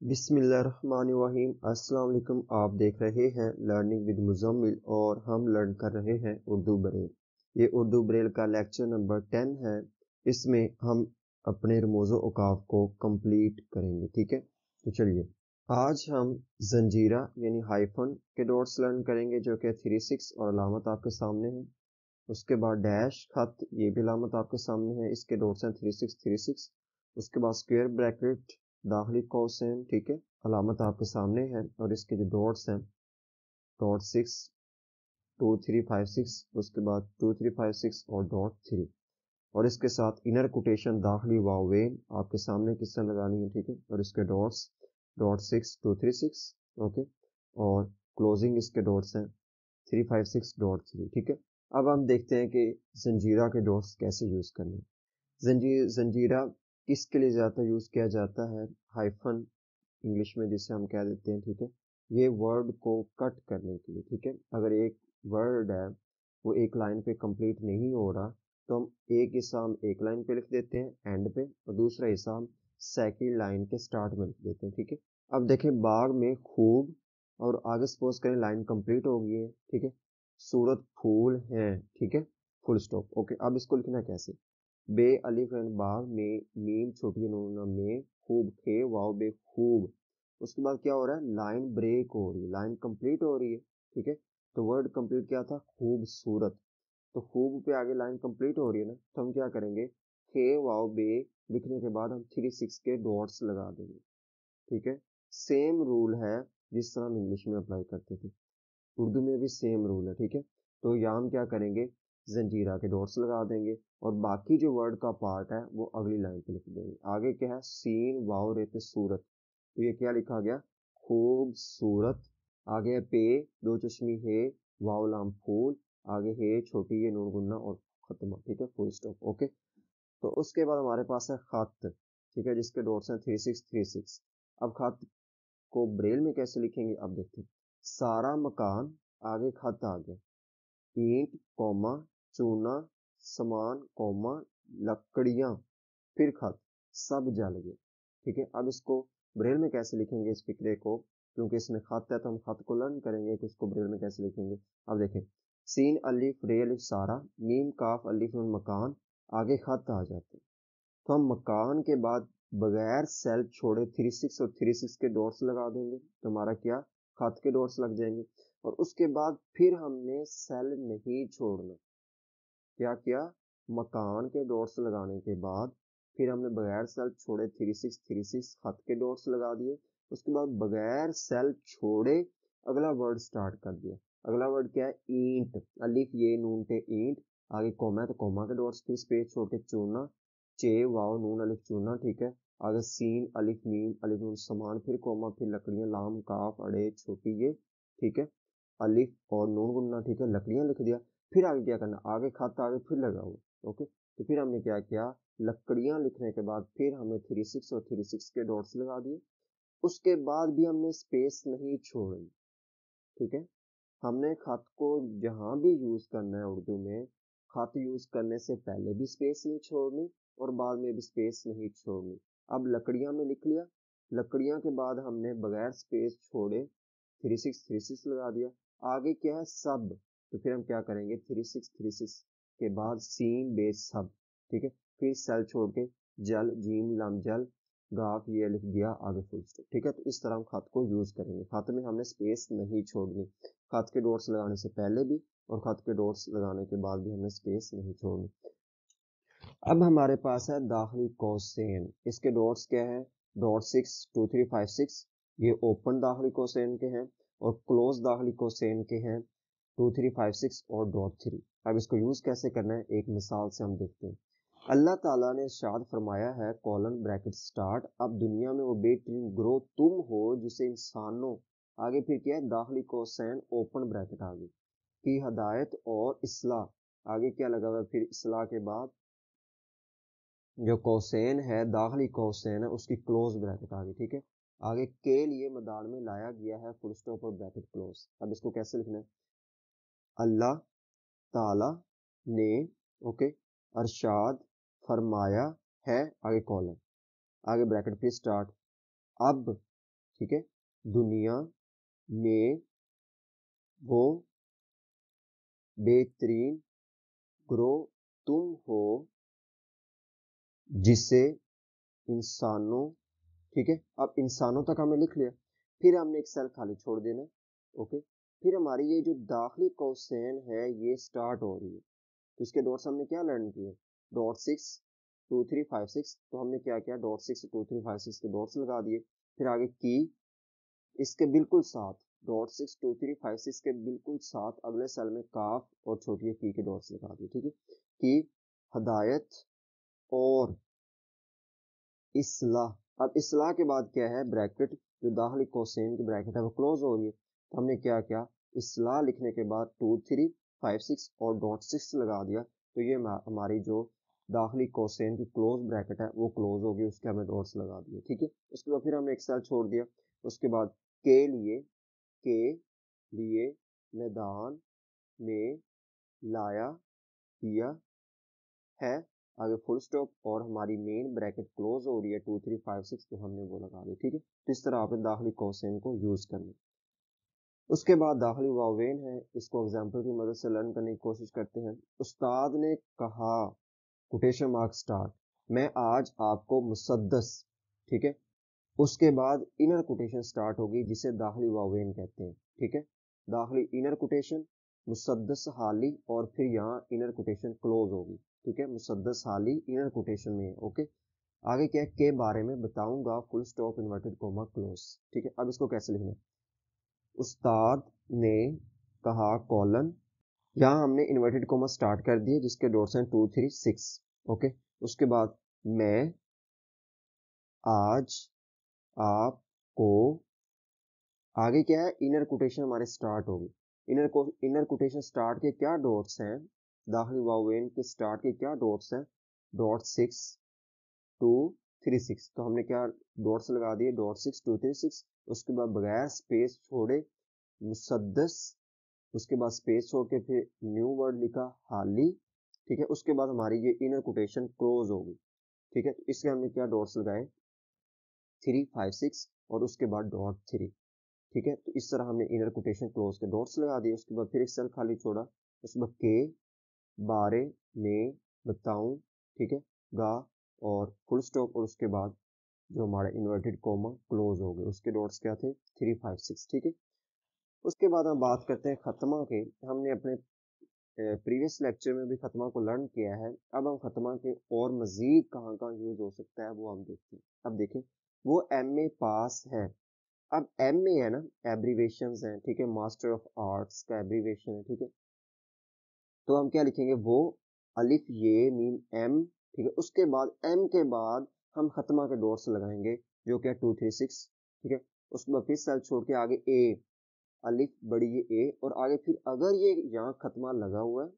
बिस्मिल्लाहिर्रहमानिर्रहीम। अस्सलाम वालेकुम। आप देख रहे हैं लर्निंग विद मुज़म्मिल और हम लर्न कर रहे हैं उर्दू ब्रेल। ये उर्दू ब्रेल का लेक्चर नंबर 10 है। इसमें हम अपने रमूज़ औक़ाफ़ को कंप्लीट करेंगे। ठीक है, तो चलिए आज हम जंजीरा यानी हाइफन के डॉट्स लर्न करेंगे जो कि 36 और अलामत आपके सामने है। उसके बाद डैश खत, ये भी अलामत आपके सामने है, इसके डॉट्स हैं 36। उसके बाद स्क्वायर ब्रैकेट, दाखिली कौसेन, ठीक है, अलामत आपके सामने है और इसके जो डॉट्स हैं डॉट 6 2 3 5 6, उसके बाद 2 3 5 6 और डॉट 3 और इसके साथ इनर कोटेशन दाखिली वावेन आपके सामने किस तरह लगानी है। ठीक है, और इसके डॉट्स डॉट 6 2 3 6, ओके, और क्लोजिंग इसके डॉट्स हैं 3 5 6 डॉट 3। ठीक है, अब हम देखते हैं कि जंजीरा के डॉट्स कैसे यूज करने हैं। जंजीरा किसके लिए ज़्यादा यूज़ किया जाता है? हाइफन इंग्लिश में जिसे हम कह देते हैं। ठीक है, ये वर्ड को कट करने के लिए। ठीक है, अगर एक वर्ड है वो एक लाइन पे कंप्लीट नहीं हो रहा तो हम एक हिस्सा हम एक लाइन पे लिख देते हैं एंड पे और दूसरा हिस्सा हम सेकंड लाइन के स्टार्ट में लिख देते हैं। ठीक है, अब देखें बाग में खूब और आगे सपोज करें लाइन कंप्लीट हो गई है। ठीक है, सूरत फूल है। ठीक है, फुल स्टॉप। ओके, अब इसको लिखना कैसे? बे अलिफ एंड बाग में मीम छोटी नून में खूब खे वाव बे खूब। उसके बाद क्या हो रहा है? लाइन ब्रेक हो रही है, लाइन कंप्लीट हो रही है। ठीक है, तो वर्ड कंप्लीट क्या था? खूबसूरत। तो खूब पे आगे लाइन कंप्लीट हो रही है ना, तो हम क्या करेंगे? खे वाव बे लिखने के बाद हम 3 6 के डॉट्स लगा देंगे। ठीक है, सेम रूल है जिस तरह हम इंग्लिश में अप्लाई करते थे, उर्दू में भी सेम रूल है। ठीक है, तो यहाँ हम क्या करेंगे? जंजीरा के डॉट्स लगा देंगे और बाकी जो वर्ड का पार्ट है वो अगली लाइन पे लिख देंगे। आगे क्या है? सीन वाव रेते सूरत, तो ये क्या लिखा गया? खूबसूरत। आगे पे दो चश्मी है, वाव लाम फूल, आगे है छोटी ये नून गुन्ना और खत्म। ठीक है, फुल स्टॉप। ओके, तो उसके बाद हमारे पास है खत। ठीक है, जिसके डॉट्स हैं 3 6 3 6। अब खत को ब्रेल में कैसे लिखेंगे? अब देखते हैं। सारा मकान, आगे खत आ गया, ईंट कौमा चूना सामान कौमा लकड़ियां, फिर खत, सब जल गए। ठीक है, अब इसको ब्रेल में कैसे लिखेंगे इस फिक्रे को? क्योंकि इसमें खत है तो हम खत को लर्न करेंगे कि उसको ब्रेल में कैसे लिखेंगे। अब देखें, सीन अलिफ रे अलिफ सारा, मीम काफ अलिफ नून मकान, आगे खत आ जाते हैं। तो हम मकान के बाद बगैर सेल छोड़े 3 6 और 3 6 के डॉट्स लगा देंगे तो हमारा क्या? खत के डॉट्स लग जाएंगे। और उसके बाद फिर हमने सेल नहीं छोड़ना। क्या किया? मकान के डॉट्स लगाने के बाद फिर हमने बगैर सेल छोड़े 3 6 खत के डॉट्स लगा दिए। उसके बाद बगैर सेल छोड़े अगला वर्ड स्टार्ट कर दिया। अगला वर्ड क्या है? ईंट, अलिफ ये नून पे ईंट, आगे कॉमा है तो कॉमा के डॉट्स, फिर स्पेस छोड़ के चूना, चे वाव नून अलिफ चूना। ठीक है, आगे सीन अलिफ मीम अलिफ नून समान, फिर कॉमा, फिर लकड़ियां लाम काफ अड़े छोटी ये। ठीक है, अलिफ और नून गुन्ना। ठीक है, लकड़ियां लिख दिया। फिर आगे क्या करना? आगे खत आगे फिर लगा हुआ। ओके, तो फिर हमने क्या किया? लकड़ियां लिखने के बाद फिर हमने 3 6 और 3 6 के डॉट्स लगा दिए। उसके बाद भी हमने स्पेस नहीं छोड़ी। ठीक है, हमने खत को जहां भी यूज करना है उर्दू में, खत यूज करने से पहले भी स्पेस नहीं छोड़नी और बाद में भी स्पेस नहीं छोड़नी। अब लकड़ियां में लिख लिया, लकड़ियां के बाद हमने बगैर स्पेस छोड़े 3 6 लगा दिया। आगे क्या है? सब, तो फिर हम क्या करेंगे? 3 6 के बाद सीन बेस सब। ठीक है, फिर सेल छोड़ के जल जीम लाम जल गाफ ये लिख दिया, आगे फुल स्टॉप। ठीक है, तो इस तरह हम खत को यूज करेंगे। खत में हमने स्पेस नहीं छोड़नी, खत के डॉट्स लगाने से पहले भी और खत के डॉट्स लगाने के बाद भी हमने स्पेस नहीं छोड़नी। अब हमारे पास है दाखिली कौसेन। इसके डॉट्स क्या है? डॉट 6 2 3 5 6, ये ओपन दाखिली कौसेन के हैं और क्लोज दाखिली कौसेन के हैं 2 3 5 6 और डॉट 3। अब इसको यूज कैसे करना है एक मिसाल से हम देखते हैं। अल्लाह ताला ने इरशाद फरमाया है कॉलन ब्रैकेट स्टार्ट, अब दुनिया में वो बेहतरीन ग्रोह तुम हो जिसे इंसानों, आगे फिर क्या है? दाखिली कौसेन ओपन ब्रैकेट आगे की हदायत और इस्लाह, आगे क्या लगा हुआ है? फिर इस्लाह के बाद जो कौसेन है दाखिली कौसेन है उसकी क्लोज ब्रैकेट आ गई। ठीक है, आगे के लिए मैदान में लाया गया है फुल स्टॉप और ब्रैकेट क्लोज। अब इसको कैसे लिखना है? अल्लाह ताला ने, ओके, अरशाद फरमाया है, आगे कॉलन, आगे ब्रैकेट फिर स्टार्ट, अब ठीक है, दुनिया में वो बेहतरीन ग्रोह तुम हो जिसे इंसानों, ठीक है, अब इंसानों तक हमने लिख लिया, फिर हमने एक सेल खाली छोड़ देना, ओके। फिर हमारी ये जो दाखिली कौसेन है ये स्टार्ट हो रही है, तो इसके डॉट्स हमने क्या लर्न किए, डॉट 6 2 3 5 6, तो हमने क्या किया, डॉट 6 2 3 5 6 के डॉट्स लगा दिए। फिर आगे की, इसके बिल्कुल साथ डॉट 6 2 3 5 6 के बिल्कुल साथ अगले सेल में काफ और छोटी की के डॉट्स लगा दिए, ठीक है। की, हदायत और इस्लाह, अब इस्लाह के बाद क्या है, ब्रैकेट, जो दाखिली कोसेन की ब्रैकेट है वो क्लोज हो रही है, तो हमने क्या किया, इस्लाह लिखने के बाद 2 3 5 6 और डॉट 6 लगा दिया, तो ये हमारी जो दाखिली कोसेन की क्लोज ब्रैकेट है वो क्लोज होगी, उसके हमने डॉट्स लगा दिए, ठीक है। उसके बाद फिर हमने एक सेल छोड़ दिया, उसके बाद के लिए मैदान में लाया दिया है, आगे फुल स्टॉप और हमारी मेन ब्रैकेट क्लोज हो रही है 2 3 5 6, तो हमने वो लगा दी, ठीक है। तो इस तरह आपने दाखिली कोसेन को यूज करना। उसके बाद दाखिली वावेन है, इसको एग्जांपल की मदद से लर्न करने की कोशिश करते हैं। उस्ताद ने कहा, कोटेशन मार्क स्टार्ट, मैं आज आपको मुसद्दस, ठीक है, उसके बाद इनर कोटेशन स्टार्ट होगी जिसे दाखिली वावेन कहते हैं, ठीक है। दाखिली इनर कोटेशन, मुसद्दस हाली, और फिर यहाँ इनर कोटेशन क्लोज होगी, ठीक है, मुसद्दस हाली इनर कोटेशन में है, ओके। आगे क्या है, के बारे में बताऊंगा, full stop inverted coma close, ठीक है। अब इसको कैसे लिखना है, उस्ताद ने कहा कॉलन, यहाँ हमने इन्वर्टेड कोमा स्टार्ट कर दिए जिसके डॉट्स हैं 2 3 6, ओके। उसके बाद मैं आज आपको, आगे क्या है, इनर कोटेशन हमारे स्टार्ट होगी, इनर कोटेशन स्टार्ट के क्या डॉट्स हैं, दाखिली वावेन के स्टार्ट के क्या डॉट्स हैं, डॉट 6 2 3 6, तो हमने क्या डॉट्स लगा दिए, डॉट 6 2 3 6, उसके बाद बगैर स्पेस छोड़े मुसद्दस, उसके बाद स्पेस छोड़ के फिर न्यू वर्ड लिखा हाली, ठीक है। उसके बाद हमारी ये इनर कोटेशन क्लोज होगी, ठीक है। तो इसके हमने क्या डॉट्स लगाए, 3 5 6 और उसके बाद डॉट 3, ठीक है। तो इस तरह हमने इनर कोटेशन क्लोज के डॉट्स लगा दिए, उसके बाद फिर एक सेल खाली छोड़ा, उसके बाद के बारे में बताऊं, ठीक है, गा और फुल स्टॉप, और उसके बाद जो हमारा इन्वर्टेड कोमा क्लोज हो गए, उसके डॉट्स क्या थे, 3 5 6, ठीक है। उसके बाद हम बात करते हैं खत्मा के। हमने अपने प्रीवियस लेक्चर में भी खत्मा को लर्न किया है, अब हम खत्मा के और मजीद कहाँ कहाँ यूज हो सकता है वो हम देखते हैं। अब देखें, वो MA पास है, अब MA है ना, एब्रीवेशंस हैं, ठीक है, मास्टर ऑफ आर्ट्स का एब्रीवेशन है, ठीक है। तो हम क्या लिखेंगे, वो अलिफ ये मीम M, ठीक है। उसके बाद M के बाद हम खत्मा के डॉट्स लगाएंगे जो कि 2 3 6, ठीक है। उसके बाद फिर सेल छोड़ के आगे A, अलिफ बड़ी ये A, और आगे फिर अगर ये यहाँ खत्मा लगा हुआ है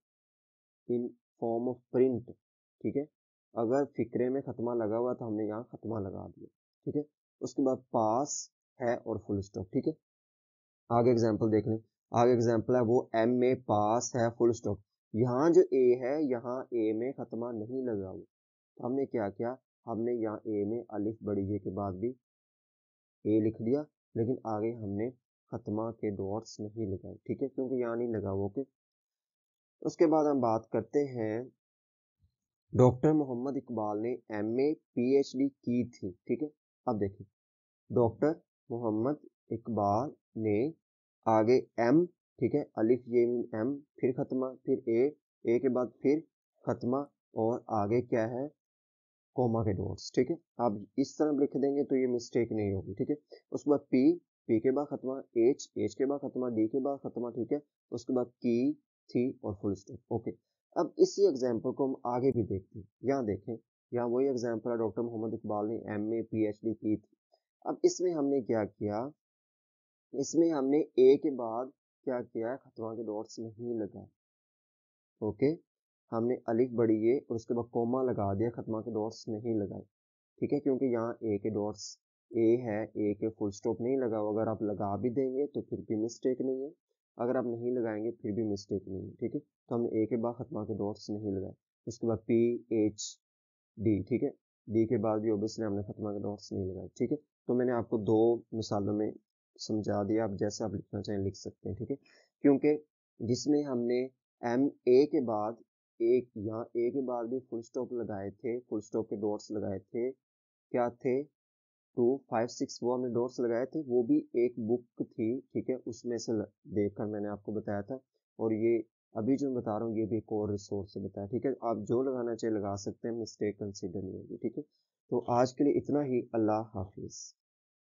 इन फॉर्म ऑफ प्रिंट, ठीक है, अगर फिक्रे में खत्मा लगा हुआ तो हमने यहाँ खत्मा लगा दिया, ठीक है। उसके बाद पास है और फुल स्टॉप, ठीक है। आगे एग्जाम्पल देख लें, आगे एग्जाम्पल है वो M में पास है फुल स्टॉप, यहाँ जो A है यहाँ A में खत्मा नहीं लगा हुआ, तो हमने क्या किया, हमने यहाँ A में अलिफ बड़ी ये के बाद भी A लिख दिया, लेकिन आगे हमने खत्मा के डॉट्स नहीं लगाए, ठीक है, क्योंकि यहाँ नहीं लगा वो, ओके। उसके बाद हम बात करते हैं, डॉक्टर मोहम्मद इकबाल ने MA PhD की थी, ठीक है। अब देखिए, डॉक्टर मोहम्मद इकबाल ने, आगे M, ठीक है, अलिफ ये M, फिर खत्मा, फिर A के बाद फिर खत्मा, और आगे क्या है, कोमा के डॉट्स, ठीक है। आप इस तरह लिख देंगे तो ये मिस्टेक नहीं होगी, ठीक है। उसके बाद P के बाद खत्मा, H के बाद खत्मा, D के बाद खत्मा, ठीक है। उसके बाद की, थी और फुल स्टॉप, ओके। अब इसी एग्जाम्पल को हम आगे भी देखते हैं, यहाँ देखें, यहाँ वही एग्जाम्पल है, डॉक्टर मोहम्मद इकबाल ने MA PhD की थी। अब इसमें हमने क्या किया, इसमें हमने A के बाद क्या किया, खत्मा के डॉट्स नहीं लगाए, ओके। हमने अलिफ बड़ी ये और उसके बाद कोमा लगा दिया, खत्मा के डॉट्स नहीं लगाए, ठीक है, क्योंकि यहाँ A के डॉट्स A है, A के फुल स्टॉप नहीं लगा हुआ, अगर आप लगा भी देंगे तो फिर भी मिस्टेक नहीं है, अगर आप नहीं लगाएंगे फिर भी मिस्टेक नहीं है, ठीक है। तो हमने A के बाद खत्मा के डॉट्स नहीं लगाए, उसके बाद PhD, ठीक है। डी के बाद भी ओबियसली हमने फतमा के डॉट्स नहीं लगाए, ठीक है। तो मैंने आपको 2 मिसालों में समझा दिया, आप जैसे आप लिखना चाहें लिख सकते हैं, ठीक है। क्योंकि जिसमें हमने एम ए के बाद एक यहाँ ए के बाद भी फुल स्टॉप लगाए थे, फुल स्टॉप के डॉट्स लगाए थे, क्या थे 2 5 6 वो हमने डॉट्स लगाए थे, वो भी एक बुक थी, ठीक है, उसमें से देखकर मैंने आपको बताया था। और ये अभी जो मैं बता रहा हूँ ये भी एक और रिसोर्स से बताया, ठीक है। आप जो लगाना चाहिए लगा सकते हैं, मिस्टेक कंसीडर नहीं होगी, ठीक है। तो आज के लिए इतना ही, अल्लाह हाफिज।